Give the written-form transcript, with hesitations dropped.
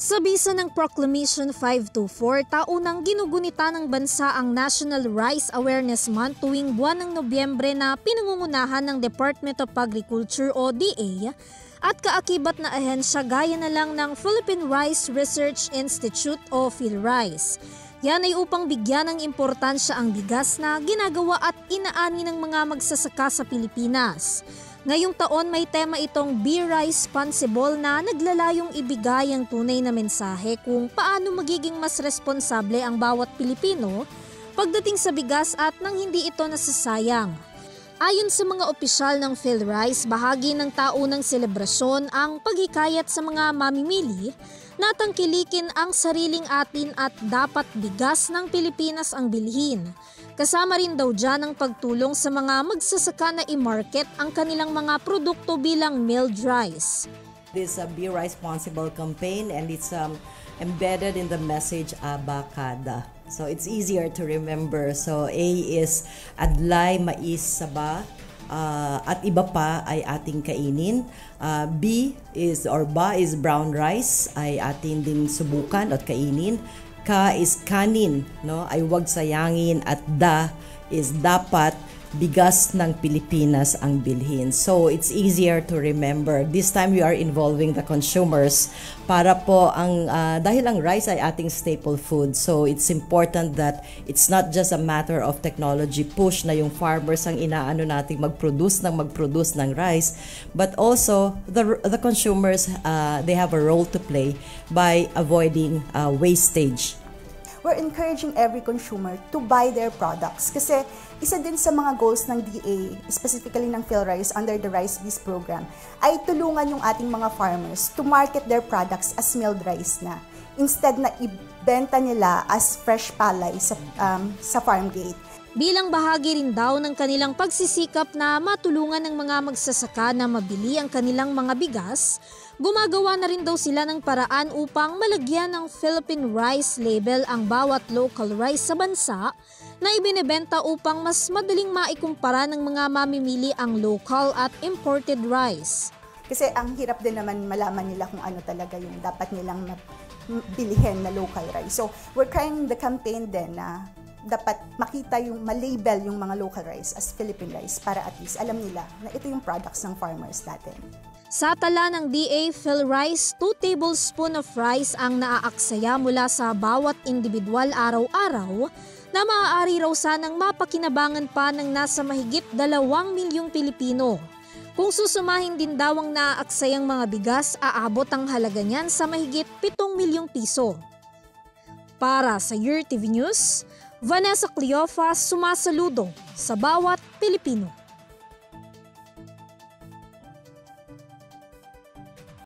Sa bisa ng Proclamation 524, taunang ginugunita ng bansa ang National Rice Awareness Month tuwing buwan ng Nobyembre na pinangungunahan ng Department of Agriculture o DA at kaakibat na ahensya gaya na lang ng Philippine Rice Research Institute o PhilRice. Yan ay upang bigyan ng importansya ang bigas na ginagawa at inaani ng mga magsasaka sa Pilipinas. Ngayong taon may tema itong Be Responsible na naglalayong ibigay ang tunay na mensahe kung paano magiging mas responsable ang bawat Pilipino pagdating sa bigas at nang hindi ito nasasayang. Ayon sa mga opisyal ng PhilRice, bahagi ng taunang selebrasyon ang paghikayat sa mga mamimili na tangkilikin ang sariling atin at dapat bigas ng Pilipinas ang bilhin. Kasama rin daw dyan ang pagtulong sa mga magsasaka na i-market ang kanilang mga produkto bilang milled rice. This Be Responsible campaign and it's embedded in the message Abakada. So it's easier to remember. So A is adlay, mais, saba, at iba pa ay ating kainin. B is or ba is brown rice ay atin din subukan at kainin. Ka is kanin, no? Ay huwag sayangin at da is dapat bigas ng Pilipinas ang bilhin. So it's easier to remember. This time we are involving the consumers para po dahil ang rice ay ating staple food. So it's important that it's not just a matter of technology push na yung farmers ang inaano nating magproduce ng rice, but also the consumers they have a role to play by avoiding wastage. We're encouraging every consumer to buy their products kasi isa din sa mga goals ng DA, specifically ng PhilRice under the Rice Bees program, ay tulungan yung ating mga farmers to market their products as milled rice na. Instead na ibenta nila as fresh palay sa farm gate. Bilang bahagi rin daw ng kanilang pagsisikap na matulungan ng mga magsasaka na mabili ang kanilang mga bigas, gumagawa na rin daw sila ng paraan upang malagyan ng Philippine Rice label ang bawat local rice sa bansa na ibinebenta upang mas madaling maikumpara ng mga mamimili ang local at imported rice. Kasi ang hirap din naman malaman nila kung ano talaga yung dapat nilang bilihin na local rice. So we're trying the campaign din na dapat makita yung malabel yung mga local rice as Philippine rice para at least alam nila na ito yung products ng farmers natin. Sa tala ng DA PhilRice, 2 tablespoon of rice ang naaaksaya mula sa bawat individual araw-araw na maaari raw sanang mapakinabangan pa ng nasa mahigit 2 milyong Pilipino. Kung susumahin din daw ang naaaksayang mga bigas, aabot ang halaga niyan sa mahigit 7 milyong piso. Para sa UrTV News, Vanessa Cleofa sumasaludo sa bawat Pilipino.